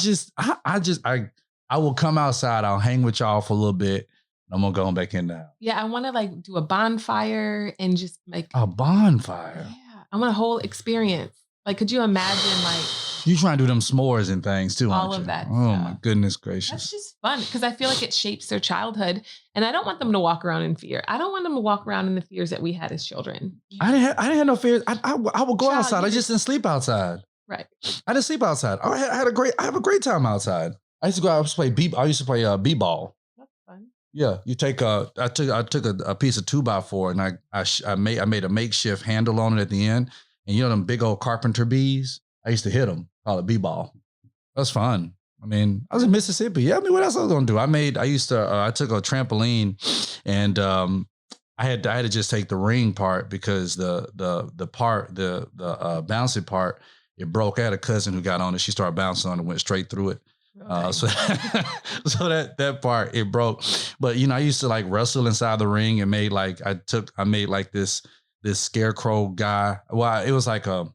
will come outside. I'll hang with y'all for a little bit. I'm going to go back in now. Yeah, I want to like do a bonfire and just make a bonfire. Yeah, I want a whole experience. Like, could you imagine like you trying to do them s'mores and things too, all aren't you? of that. Oh stuff. my goodness gracious. That's just fun because I feel like it shapes their childhood, and I don't want them to walk around in fear. I don't want them to walk around in the fears that we had as children. I didn't have no fears. I would go outside. I just didn't sleep outside. Right. I didn't sleep outside. I have a great time outside. I used to go out and play b-ball. That's fun. Yeah, you take I took a piece of 2x4 and I made a makeshift handle on it at the end, and you know them big old carpenter bees. I used to hit them. Call it b-ball. That's fun. I mean, I was in Mississippi. Yeah, I mean, what else I was gonna do? I took a trampoline, and I had to just take the ring part because the bouncy part, it broke. I had a cousin who got on it. She started bouncing on it, went straight through it. Okay. So that part, it broke. But I used to like wrestle inside the ring and made like this scarecrow guy. Well, it was like a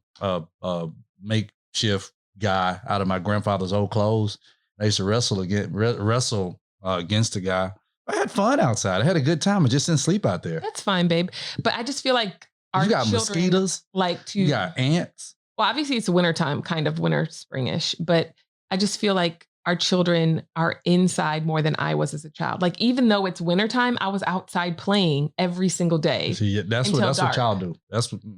makeshift guy out of my grandfather's old clothes. I used to wrestle against the guy. I had fun outside. I had a good time. I just didn't sleep out there. That's fine, babe. But I just feel like our you got children mosquitoes. Like to. You got ants. Well, obviously it's wintertime, kind of winter springish, but I just feel like our children are inside more than I was as a child. Like, even though it's wintertime, I was outside playing every single day. See, that's what y'all do.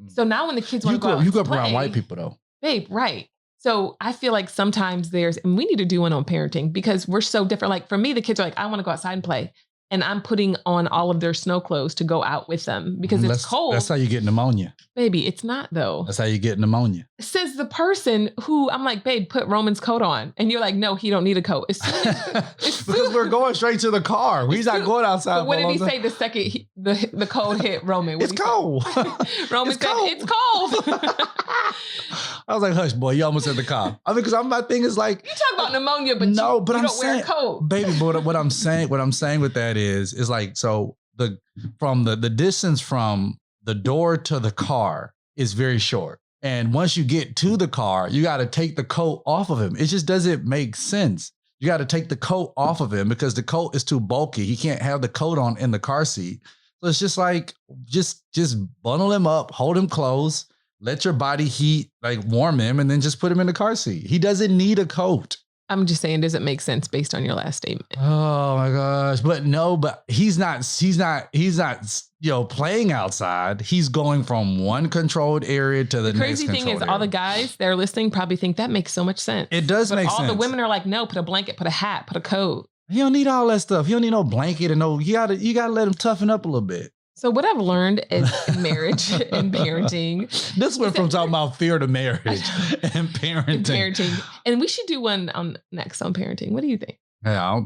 So now when the kids want to go out, you grew up around white people though. Babe, right. So I feel like sometimes and we need to do one on parenting because we're so different. Like for me, the kids are like, I want to go outside and play. And I'm putting on all of their snow clothes to go out with them because it's cold. That's how you get pneumonia. Baby, it's not though. That's how you get pneumonia. Says the person who I'm like, babe, put Roman's coat on. And you're like, no, he don't need a coat. Because we're going straight to the car. We're not going outside. But what did he say the second the cold hit Roman? It's cold. Roman said, it's cold. I was like, hush, boy, you almost at the car. I mean, because my thing is like, you talk about pneumonia, but you don't wear a coat. Baby, but what I'm saying with that is like, so the distance from the door to the car is very short. And once you get to the car, you got to take the coat off of him. It just doesn't make sense. You got to take the coat off of him because the coat is too bulky. He can't have the coat on in the car seat. So it's just like, just bundle him up, hold him close, let your body heat, like warm him, and then just put him in the car seat. He doesn't need a coat. I'm just saying, does it make sense based on your last statement? Oh my gosh. But he's not, playing outside. He's going from one controlled area to the next. Crazy thing is, all the guys that are listening probably think that makes so much sense. It does make sense. All the women are like, no, put a blanket, put a hat, put a coat. He don't need all that stuff. He don't need no blanket and you gotta let him toughen up a little bit. So what I've learned is in marriage and parenting. This went from talking about fear to marriage and parenting. And we should do one next on parenting. What do you think? Yeah,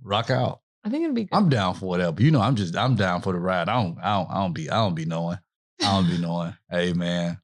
rock out. I think it'll be good. I'm down for whatever. I'm down for the ride. I don't be knowing. Hey man,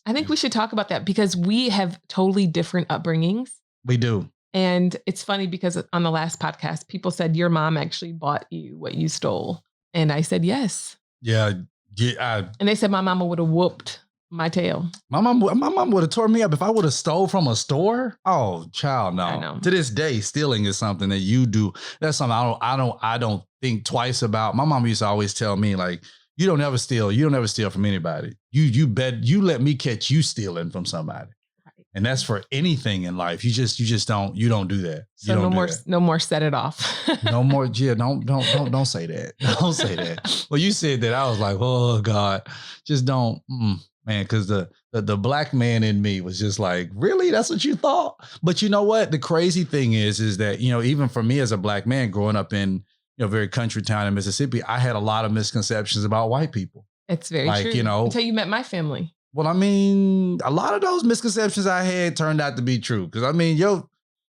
I think we should talk about that because we have totally different upbringings. We do. And it's funny because on the last podcast, people said your mom actually bought you what you stole. And I said, yes. Yeah. And they said my mama would have whooped my tail. My mom would have tore me up if I would have stole from a store. Oh, child, no. I know. To this day, stealing is something that you do. That's something I don't think twice about. My mom used to always tell me, like, you don't ever steal. You don't ever steal from anybody. You let me catch you stealing from somebody. And that's for anything in life. You don't do that. So no more set it off. No more. Yeah, don't say that. Don't say that. Well, you said that. I was like, oh God, just don't, man. Because the black man in me was just like, really? That's what you thought? But you know what? The crazy thing is that, even for me as a black man growing up in, very country town in Mississippi, I had a lot of misconceptions about white people. It's very true. Until you met my family. Well, I mean, a lot of those misconceptions I had turned out to be true. Because I mean,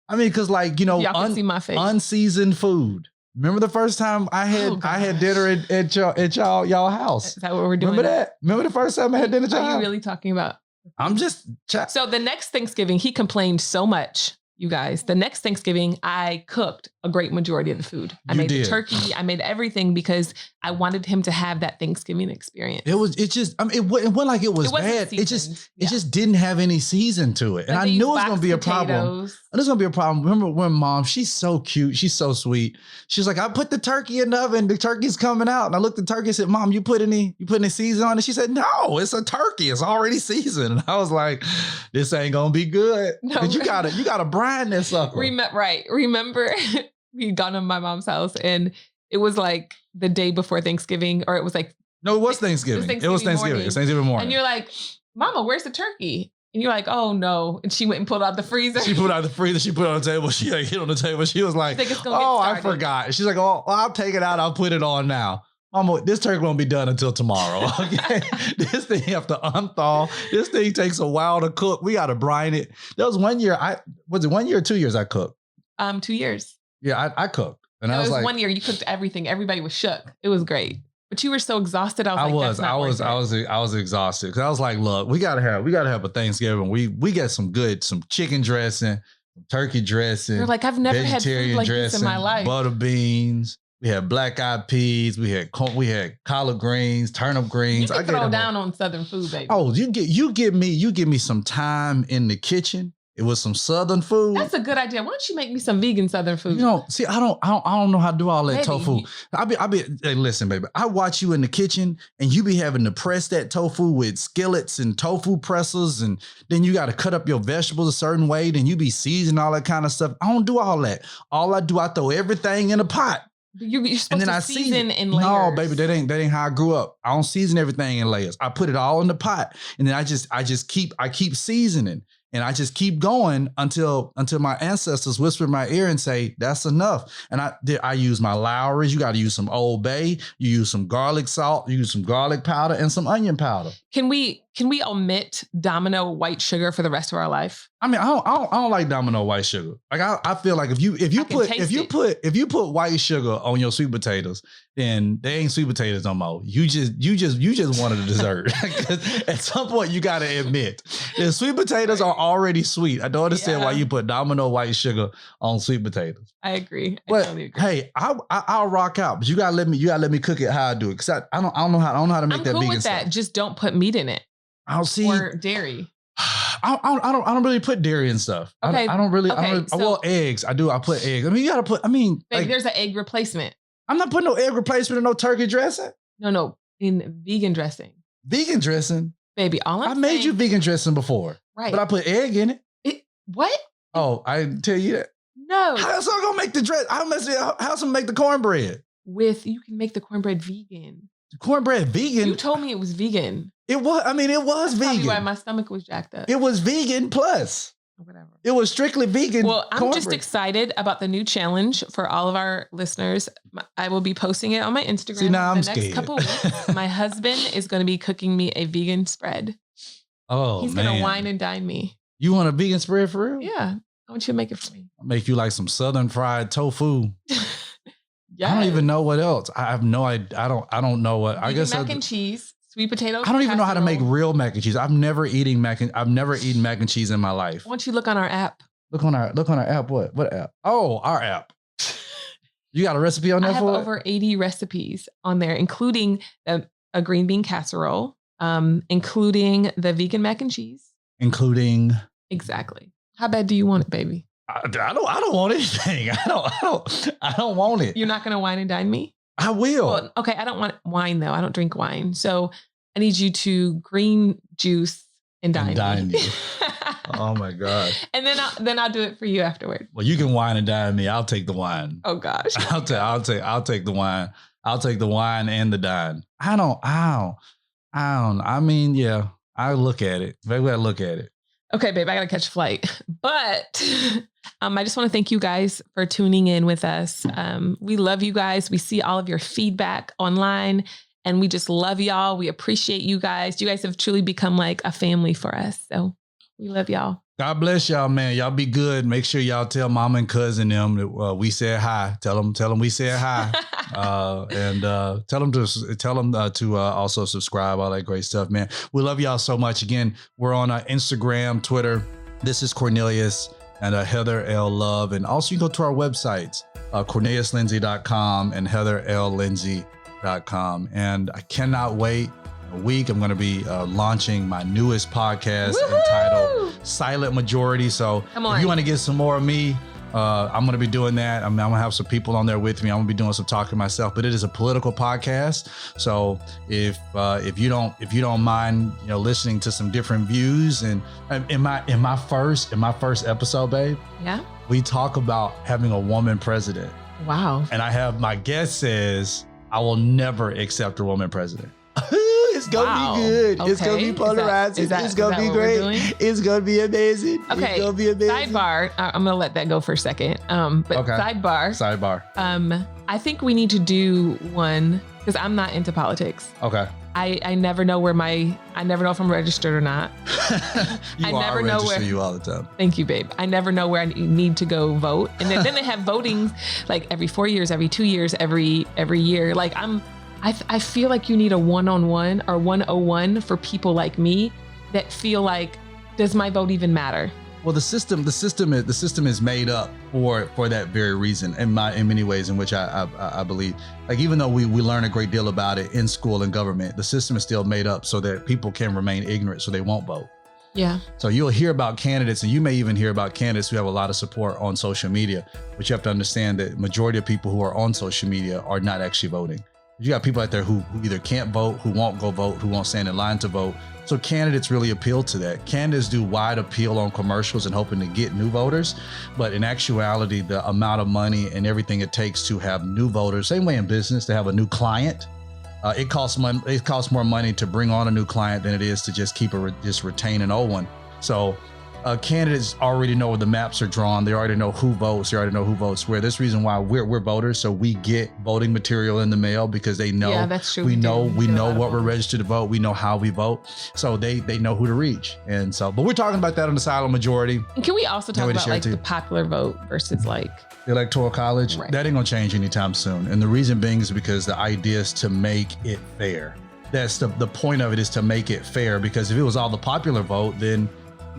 I mean, because like, Y'all can see my face. Unseasoned food. Remember the first time I had dinner at y'all house? Is that what we're doing? Remember that? Remember the first time I had dinner at y'all house? Are you really talking about? I'm just... So the next Thanksgiving, he complained so much, you guys. The next Thanksgiving, I cooked a great majority of the food. I made the turkey. I made everything because I wanted him to have that Thanksgiving experience. It wasn't like it was bad. It just didn't have any season to it. And I knew it was going to be a problem. And it's going to be a problem. Remember when Mom, she's so cute. She's so sweet. She's like, I put the turkey in the oven. The turkey's coming out. And I looked at the turkey and said, Mom, you put any season on it? She said, no, it's a turkey. It's already seasoned. And I was like, this ain't going to be good. No, you gotta brine this sucker. Remember we'd gone to my mom's house and it was like the day before Thanksgiving, or it was like... No, it was Thanksgiving. It was Thanksgiving. It's Thanksgiving morning. And you're like, Mama, where's the turkey? And you're like, oh no. And she went and pulled out the freezer. She put it out the freezer. She put it on the table. She like hit on the table. She was like, I forgot. She's like, oh, I'll take it out. I'll put it on now. Mama, this turkey won't be done until tomorrow. Okay. This thing have to unthaw. This thing takes a while to cook. We got to brine it. There was 1 year. Was it 1 year or 2 years I cooked? 2 years. Yeah, I cooked. And I was like, 1 year. You cooked everything. Everybody was shook. It was great. But you were so exhausted. I was exhausted because I was like, look, we gotta have a Thanksgiving. We get some chicken dressing, some turkey dressing. You're like, I've never had food like this in my life. Butter beans. We had black eyed peas. We had collard greens, turnip greens. You can throw down on Southern food, baby. Oh, you give me some time in the kitchen. It was some Southern food. That's a good idea. Why don't you make me some vegan Southern food? See, I don't know how to do all that tofu. Hey, listen, baby. I watch you in the kitchen and you be having to press that tofu with skillets and tofu pressers, and then you got to cut up your vegetables a certain way. Then you be seasoning all that kind of stuff. I don't do all that. All I do, I throw everything in a pot. You're supposed to season in layers. No, baby, that ain't how I grew up. I don't season everything in layers. I put it all in the pot, and then I keep seasoning. And I just keep going until my ancestors whisper in my ear and say, that's enough. And I use my Lowry's. You got to use some Old Bay. You use some garlic salt. You use some garlic powder and some onion powder. Can we omit Domino white sugar for the rest of our life? I mean, I don't like Domino white sugar. Like I feel like if you put white sugar on your sweet potatoes, then they ain't sweet potatoes no more. You just wanted a dessert. At some point, you got to admit that sweet potatoes are already sweet. I don't understand why you put Domino white sugar on sweet potatoes. I agree. But totally agree. Hey, I'll rock out, but you gotta let me cook it how I do it, because I don't know how to make that vegan stuff. I'm cool with that. Just don't put meat in it. I'll see. Or dairy. I don't really put dairy and stuff. Okay. I don't really. Well, eggs. I do. I put eggs. I mean, you gotta put. I mean, babe, there's an egg replacement. I'm not putting no egg replacement in no turkey dressing. No, in vegan dressing. Vegan dressing, baby. I made you vegan dressing before, right? But I put egg in it. What? Oh, I didn't tell you that. No. How's I gonna make the dress? How's gonna make the cornbread? You can make the cornbread vegan. Cornbread vegan? You told me it was vegan. It was. I mean, it was vegan. Probably why my stomach was jacked up. It was vegan plus. Whatever. It was strictly vegan. Well, I'm just excited about the new challenge for all of our listeners. I will be posting it on my Instagram. See, now I'm scared. Next couple weeks. My husband is going to be cooking me a vegan spread. Oh, he's going to wine and dine me. You want a vegan spread for real? Yeah. I want you to make it for me. I'll make you like some Southern fried tofu. Yeah. I don't even know what else. I have no idea. I don't know what. I guess mac and cheese, sweet potatoes. I don't even know how to make real mac and cheese. I've never eaten mac and cheese in my life. Why don't you look on our app? Look on our app. What app? Oh, our app. You got a recipe on there? I have over 80 recipes on there, including a green bean casserole, including the vegan mac and cheese, exactly. How bad do you want it, baby? I don't want anything. I don't want it. You're not going to wine and dine me? I will. Well, okay. I don't want wine though. I don't drink wine. So I need you to green juice and dine me. Oh my God. And then I'll do it for you afterward. Well, you can wine and dine me. I'll take the wine. Oh gosh. I'll take the wine. I'll take the wine and the dine. I don't. I mean, yeah, I look at it. Maybe I look at it. Okay, babe, I got to catch a flight. But I just want to thank you guys for tuning in with us. We love you guys. We see all of your feedback online and we just love y'all. We appreciate you guys. You guys have truly become like a family for us. So we love y'all. God bless y'all, man. Y'all be good. Make sure y'all tell mama and cousin them that we said hi. Tell them we said hi. And tell them to also subscribe, all that great stuff, man. We love y'all so much. Again, we're on Instagram, Twitter. This is Cornelius and Heather L. Love. And also you can go to our websites, CorneliusLindsey.com and HeatherLLindsey.com. And I cannot wait. A week, I'm going to be launching my newest podcast entitled Silent Majority. So if you want to get some more of me, I'm going to be doing that. I'm going to have some people on there with me. I'm going to be doing some talking myself, but it is a political podcast. So if you don't mind, listening to some different views, and in my first episode, babe, yeah, we talk about having a woman president. Wow. And I have my guest says I will never accept a woman president. It's gonna be good. Okay. It's gonna be polarizing. It's gonna be great. It's gonna be amazing. Okay. It's gonna be amazing. Sidebar. I'm gonna let that go for a second. Sidebar. I think we need to do one because I'm not into politics. Okay. I never know I never know if I'm registered or not. I never know where you all the time. Thank you, babe. I never know where I need to go vote. And then they have voting like every 4 years, every 2 years, every year. Like I feel like you need a 1-on-1 or 101 for people like me that feel like, does my vote even matter? Well, the system is made up for that very reason in many ways, in which I believe. Like, even though we learn a great deal about it in school and government, the system is still made up so that people can remain ignorant, so they won't vote. Yeah. So you'll hear about candidates, and you may even hear about candidates who have a lot of support on social media, but you have to understand that majority of people who are on social media are not actually voting. You got people out there who either can't vote, who won't go vote, who won't stand in line to vote. So candidates really appeal to that. Candidates do wide appeal on commercials and hoping to get new voters. But in actuality, the amount of money and everything it takes to have new voters, same way in business, to have a new client, it costs money. It costs more money to bring on a new client than it is to just retain an old one. So candidates already know where the maps are drawn. They already know who votes. They already know who votes where. There's reason why we're voters. So we get voting material in the mail because they know. Yeah, that's true. We know what we're registered to vote. We know how we vote. So they know who to reach. And so, but we're talking about that on the silent majority. And can we also talk about like the popular vote versus like the electoral college? Right. That ain't gonna change anytime soon. And the reason being is because the idea is to make it fair. That's the point of it, is to make it fair, because if it was all the popular vote, then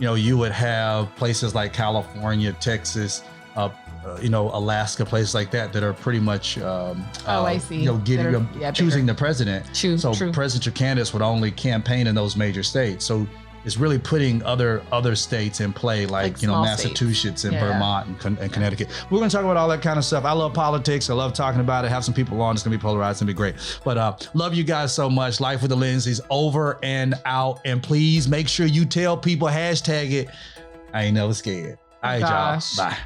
you would have places like California, Texas, Alaska, places like that are pretty much, I see. Choosing the president. True. Presidential candidates would only campaign in those major states. So it's really putting other states in play, like Massachusetts and Vermont and Connecticut. We're going to talk about all that kind of stuff. I love politics. I love talking about it. Have some people on. It's going to be polarized. It's going to be great. But love you guys so much. Life with the Lindseys over and out. And please make sure you tell people, hashtag it. I ain't never scared. All right, y'all. Bye.